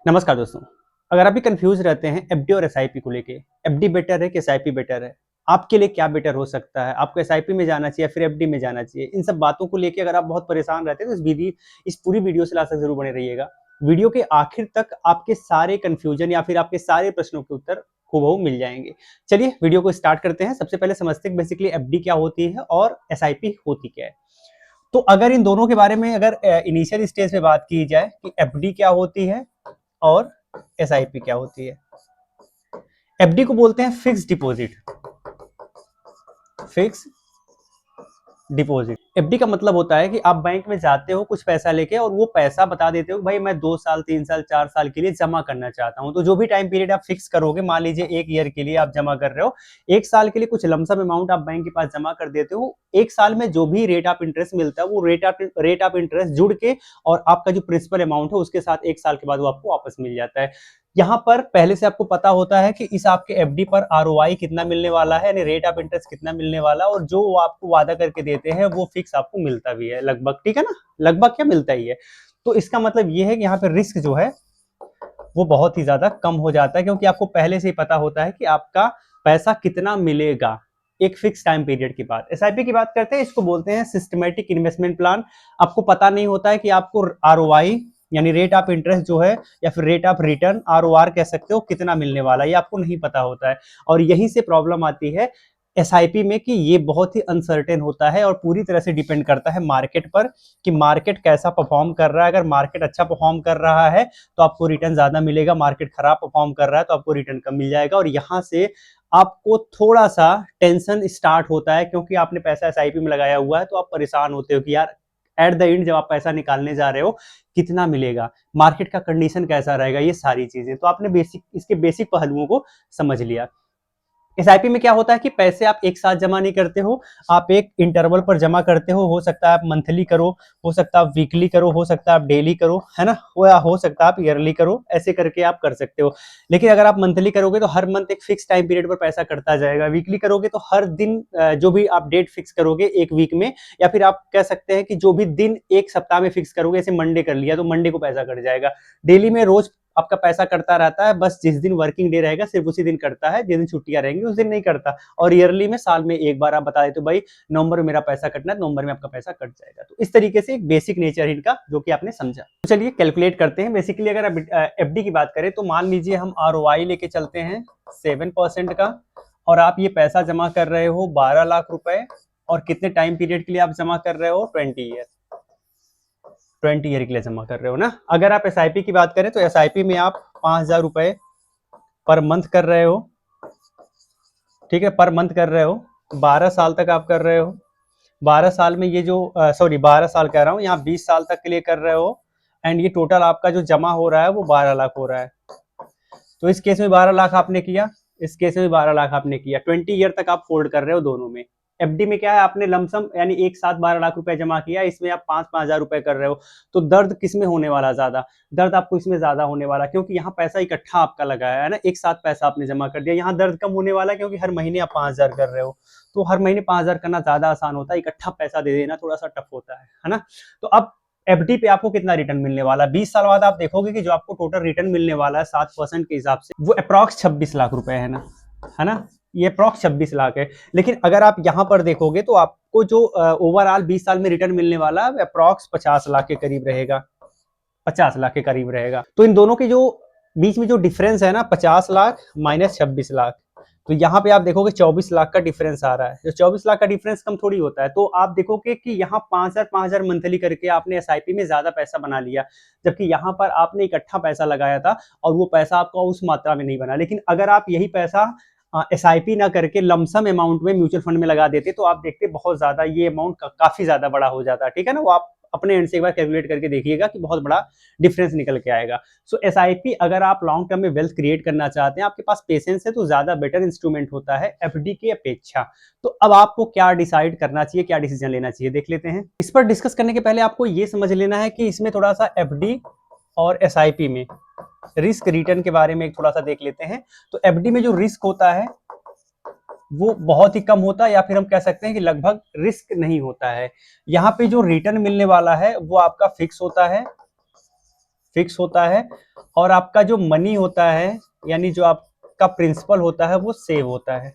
नमस्कार दोस्तों। अगर आप भी कंफ्यूज रहते हैं एफडी और एसआईपी को लेके, एफडी बेटर है कि एसआईपी बेटर है, आपके लिए क्या बेटर हो सकता है, आपको एसआईपी में जाना चाहिए या फिर एफडी में जाना चाहिए, इन सब बातों को लेके अगर आप बहुत परेशान रहते हैं तो इस पूरी वीडियो से लास्ट तक जरूर बने रहिएगा। वीडियो के आखिर तक आपके सारे कंफ्यूजन या फिर आपके सारे प्रश्नों के उत्तर हूबहू मिल जाएंगे। चलिए वीडियो को स्टार्ट करते हैं। सबसे पहले समझते हैं बेसिकली एफडी क्या होती है और एसआईपी होती क्या है। तो अगर इन दोनों के बारे में अगर इनिशियल स्टेज पे बात की जाए कि एफडी क्या होती है और एसआईपी क्या होती है। एफडी को बोलते हैं fix deposit. Fix deposit FD का मतलब होता है कि आप बैंक में जाते हो कुछ पैसा लेके और वो पैसा बता देते हो भाई मैं 2 साल 3 साल 4 साल के लिए जमा करना चाहता हूं। तो जो भी टाइम पीरियड आप फिक्स करोगे, मान लीजिए 1 ईयर के लिए आप जमा कर रहे हो, 1 साल के लिए कुछ लमसम अमाउंट आप बैंक के पास जमा कर देते हो। 1 साल में जो भी रेट ऑफ इंटरेस्ट मिलता है वो रेट ऑफ इंटरेस्ट जुड़ के और आपका जो प्रिंसिपल अमाउंट है उसके साथ 1 साल के बाद वो आपको वापस मिल जाता है। यहाँ पर पहले से आपको पता होता है कि इस आपके एफडी पर आरओआई कितना मिलने वाला है, यानी रेट ऑफ इंटरेस्ट कितना मिलने वाला है, और जो वो आपको वादा करके देते हैं वो फिक्स आपको मिलता भी है लगभग, ठीक है ना। लगभग क्या मिलता ही है। तो इसका मतलब ये है कि यहाँ पे रिस्क जो है वो बहुत ही ज्यादा कम हो जाता है, क्योंकि आपको पहले से ही पता होता है कि आपका पैसा कितना मिलेगा एक फिक्स टाइम पीरियड की बात। एसआईपी की बात करते हैं, इसको बोलते हैं सिस्टमेटिक इन्वेस्टमेंट प्लान। आपको पता नहीं होता है कि आपको आरओआई यानी रेट ऑफ इंटरेस्ट जो है या फिर रेट ऑफ रिटर्न आरओआर कह सकते हो कितना मिलने वाला है, ये आपको नहीं पता होता है। और यहीं से प्रॉब्लम आती है एसआईपी में कि ये बहुत ही अनसर्टेन होता है और पूरी तरह से डिपेंड करता है मार्केट पर कि मार्केट कैसा परफॉर्म कर रहा है। अगर मार्केट अच्छा परफॉर्म कर रहा है तो आपको रिटर्न ज्यादा मिलेगा, मार्केट खराब परफॉर्म कर रहा है तो आपको रिटर्न कम मिल जाएगा। और यहाँ से आपको थोड़ा सा टेंशन स्टार्ट होता है, क्योंकि आपने पैसा एसआईपी में लगाया हुआ है तो आप परेशान होते हो कि यार एट द एंड जब आप पैसा निकालने जा रहे हो कितना मिलेगा, मार्केट का कंडीशन कैसा रहेगा, ये सारी चीजें। तो आपने इसके बेसिक पहलुओं को समझ लिया। एसआईपी में क्या होता है कि पैसे आप एक साथ जमा नहीं करते हो, आप एक इंटरवल पर जमा करते हो सकता है आप मंथली करो, हो सकता है आप वीकली करो, हो सकता है आप डेली करो, है ना, हो सकता है आप ईयरली करो, ऐसे करके आप कर सकते हो। लेकिन अगर आप मंथली करोगे तो हर मंथ एक फिक्स टाइम पीरियड पर पैसा कटता जाएगा, वीकली करोगे तो हर दिन जो भी आप डेट फिक्स करोगे एक वीक में, या फिर आप कह सकते हैं कि जो भी दिन एक सप्ताह में फिक्स करोगे, जैसे मंडे कर लिया तो मंडे को पैसा कट जाएगा। डेली में रोज आपका पैसा कटता रहता है, बस जिस दिन वर्किंग डे रहेगा सिर्फ उसी दिन कटता है, जिस दिन छुट्टियां रहेंगी उस दिन नहीं कटता। और ईयरली में साल में एक बार आप बता देते हो भाई नवंबर में मेरा पैसा कटना है, नवंबर में आपका पैसा कट जाएगा। तो इस तरीके से एक बेसिक नेचर है इनका जो कि आपने समझा। तो चलिए कैलकुलेट करते हैं। बेसिकली अगर आप एफडी की बात करें तो मान लीजिए हम आरओआई लेके चलते हैं 7% का, और आप ये पैसा जमा कर रहे हो 12 लाख रुपए, और कितने टाइम पीरियड के लिए आप जमा कर रहे हो 20 ईयर, 20 ईयर के लिए जमा कर रहे हो ना। अगर आप एसआईपी की बात करें तो एसआईपी में आप 5,000 रुपए पर मंथ कर रहे हो, ठीक है, पर मंथ कर रहे हो, 12 साल तक आप कर रहे हो। 12 साल में ये जो 12 साल कह रहा हूँ, यहाँ 20 साल तक के लिए कर रहे हो, एंड ये टोटल आपका जो जमा हो रहा है वो 12 लाख हो रहा है। तो इस केस में 12 लाख आपने किया, इस केस में 12 लाख आपने किया, 20 ईयर तक आप होल्ड कर रहे हो दोनों में। एफडी में क्या है, आपने लमसम यानी एक साथ 12 लाख रुपए जमा किया, इसमें आप 5-5 हजार रुपए कर रहे हो। तो दर्द किसमें होने वाला ज्यादा, दर्द आपको इसमें ज्यादा होने वाला, क्योंकि यहाँ पैसा इकट्ठा आपका लगाया है ना, एक साथ पैसा आपने जमा कर दिया। यहाँ दर्द कम होने वाला है क्योंकि हर महीने आप 5,000 कर रहे हो, तो हर महीने 5,000 करना ज्यादा आसान होता है, इकट्ठा पैसा दे देना थोड़ा सा टफ होता है ना। तो अब एफडी पे आपको कितना रिटर्न मिलने वाला है, 20 साल बाद आप देखोगे कि जो आपको टोटल रिटर्न मिलने वाला है 7% के हिसाब से वो अप्रॉक्स 26 लाख रुपए है ना, है ना, ये अप्रॉक्स 26 लाख है। लेकिन अगर आप यहाँ पर देखोगे तो आपको जो ओवरऑल 20 साल में रिटर्न मिलने वाला है अप्रॉक्स 50 लाख के करीब रहेगा, 50 लाख के करीब रहेगा। तो इन दोनों के जो बीच में जो डिफरेंस है ना, 50 लाख माइनस 26 लाख, तो यहाँ पे आप देखोगे 24 लाख का डिफरेंस आ रहा है। जो 24 लाख का डिफरेंस कम थोड़ी होता है। तो आप देखोगे कि यहाँ 5,000 मंथली करके आपने एसआईपी में ज्यादा पैसा बना लिया, जबकि यहाँ पर आपने इकट्ठा पैसा लगाया था और वो पैसा आपका उस मात्रा में नहीं बना। लेकिन अगर आप यही पैसा एसआईपी ना करके लमसम अमाउंट में म्यूचुअल फंड में लगा देते तो आप देखते बहुत ज्यादा ये अमाउंट काफी ज्यादा बड़ा हो जाता है, ठीक है ना। वो आप अपने एंड से एक बार कैलकुलेट करके देखिएगा कि बहुत बड़ा डिफरेंस निकल के आएगा। सो एसआईपी अगर आप लॉन्ग टर्म में वेल्थ क्रिएट करना चाहते हैं, आपके पास पेशेंस है, तो ज्यादा बेटर इंस्ट्रूमेंट होता है एफडी की अपेक्षा। तो अब आपको क्या डिसाइड करना चाहिए, क्या डिसीजन लेना चाहिए, देख लेते हैं। इस पर डिस्कस करने के पहले आपको ये समझ लेना है कि इसमें थोड़ा सा एफडी और एसआईपी में रिस्क रिटर्न के बारे में थोड़ा सा देख लेते हैं। तो एफडी में जो रिस्क होता है वो बहुत ही कम होता है, या फिर हम कह सकते हैं कि लगभग रिस्क नहीं होता है। यहाँ पे जो रिटर्न मिलने वाला है वो आपका फिक्स होता है, फिक्स होता है और आपका जो मनी होता है यानी जो आपका प्रिंसिपल होता है वो सेव होता है,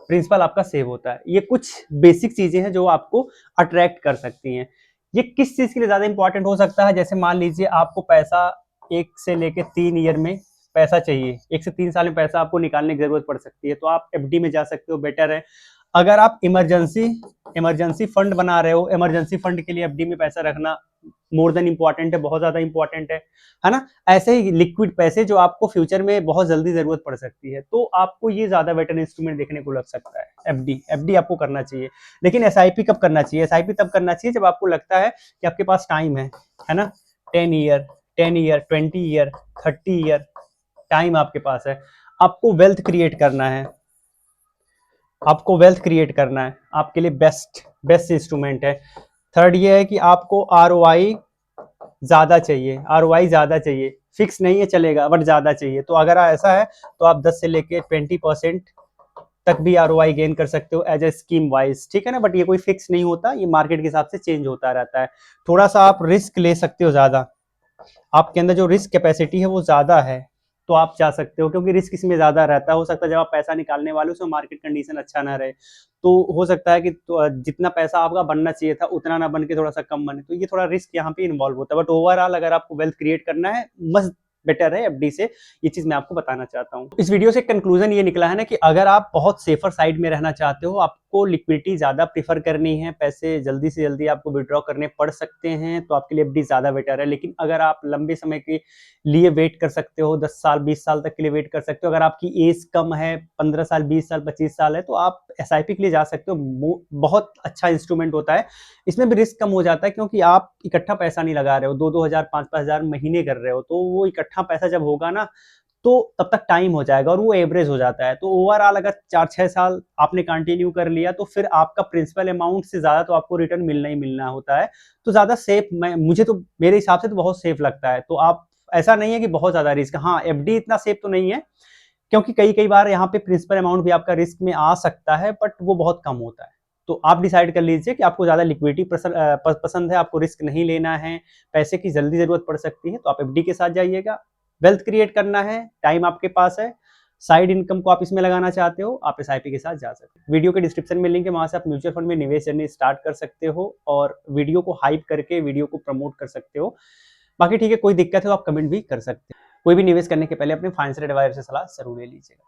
प्रिंसिपल आपका सेव होता है। ये कुछ बेसिक चीजें हैं जो आपको अट्रैक्ट कर सकती हैं। ये किस चीज के लिए ज्यादा इंपॉर्टेंट हो सकता है, जैसे मान लीजिए आपको पैसा 1 से लेके 3 ईयर में पैसा चाहिए, 1 से 3 साल में पैसा आपको निकालने की जरूरत पड़ सकती है, तो आप एफडी में जा सकते हो, बेटर है। अगर आप इमरजेंसी फंड बना रहे हो, इमरजेंसी फंड के लिए एफडी में पैसा रखना मोर देन इंपॉर्टेंट है, बहुत ज्यादा इंपॉर्टेंट है ना। ऐसे ही लिक्विड पैसे जो आपको फ्यूचर में बहुत जल्दी जरूरत पड़ सकती है, तो आपको ये ज्यादा बेटर इंस्ट्रूमेंट देखने को लग सकता है। एफडी आपको करना चाहिए, लेकिन एसआईपी कब करना चाहिए? एसआईपी तब करना चाहिए जब आपको लगता है कि आपके पास टाइम है ना, 10 ईयर 20 ईयर 30 ईयर टाइम आपके पास है। आपको वेल्थ क्रिएट करना है, आपको वेल्थ क्रिएट करना है, आपके लिए बेस्ट इंस्ट्रूमेंट है। थर्ड ये है कि आपको आरओआई ज्यादा चाहिए, आरओआई ज्यादा चाहिए, फिक्स नहीं है चलेगा बट ज्यादा चाहिए। तो अगर ऐसा है तो आप 10 से लेके 20% तक भी आरओआई गेन कर सकते हो एज ए स्कीम वाइज, ठीक है ना। बट ये कोई फिक्स नहीं होता, ये मार्केट के हिसाब से चेंज होता रहता है। थोड़ा सा आप रिस्क ले सकते हो, ज्यादा आपके अंदर जो रिस्क कैपेसिटी है वो ज्यादा है, तो आप जा सकते हो, क्योंकि रिस्क इसमें ज्यादा रहता है। हो सकता है जब आप पैसा निकालने वाले उसमें मार्केट कंडीशन अच्छा ना रहे, तो हो सकता है कि जितना पैसा आपका बनना चाहिए था उतना ना बन के थोड़ा सा कम बने, तो ये थोड़ा रिस्क यहाँ पे इन्वॉल्व होता है। बट ओवरऑल अगर आपको वेल्थ क्रिएट करना है, मस्त बेटर है एफडी से, ये चीज मैं आपको बताना चाहता हूँ। इस वीडियो से कंक्लूजन ये निकला है ना कि अगर आप बहुत सेफर साइड में रहना चाहते हो, आपको लिक्विडिटी ज्यादा प्रीफर करनी है, पैसे जल्दी से जल्दी आपको विड्रॉ करने पड़ सकते हैं, तो आपके लिए एफडी ज्यादा बेटर है। लेकिन अगर आप लंबे समय के लिए वेट कर सकते हो, 10 साल 20 साल तक के लिए वेट कर सकते हो, अगर आपकी एज कम है, 15 साल 20 साल 25 साल है, तो आप एसआईपी के लिए जा सकते हो। बहुत अच्छा इंस्ट्रूमेंट होता है, इसमें भी रिस्क कम हो जाता है, क्योंकि आप इकट्ठा पैसा नहीं लगा रहे हो, 2-2 हजार 5-5 हजार महीने कर रहे हो, तो वो इकट्ठा पैसा जब होगा ना, तो तब तक टाइम हो जाएगा और वो एवरेज हो जाता है। तो ओवरऑल अगर 4-6 साल आपने कंटिन्यू कर लिया, तो फिर आपका प्रिंसिपल अमाउंट से ज्यादा तो आपको रिटर्न मिलना ही मिलना होता है। तो ज्यादा सेफ, मुझे तो मेरे हिसाब से तो बहुत सेफ लगता है। तो आप, ऐसा नहीं है कि बहुत ज्यादा रिस्क, हाँ एफडी इतना सेफ तो नहीं है, क्योंकि कई कई बार यहाँ पे प्रिंसिपल अमाउंट भी आपका रिस्क में आ सकता है, बट वो बहुत कम होता है। तो आप डिसाइड कर लीजिए कि आपको ज्यादा लिक्विडिटी पसंद है, आपको रिस्क नहीं लेना है, पैसे की जल्दी जरूरत पड़ सकती है, तो आप एफडी के साथ जाइएगा। वेल्थ क्रिएट करना है, टाइम आपके पास है, साइड इनकम को आप इसमें लगाना चाहते हो, आप एसआईपी के साथ जा सकते हो। वीडियो के डिस्क्रिप्शन में लिंक है, वहां से आप म्यूचुअल फंड में निवेश जर्नी स्टार्ट कर सकते हो और वीडियो को हाइप करके वीडियो को प्रमोट कर सकते हो। बाकी ठीक है, कोई दिक्कत है तो आप कमेंट भी कर सकते हो। कोई भी निवेश करने के पहले अपने फाइनेंशियल एडवाइजर से सलाह जरूर ले लीजिएगा।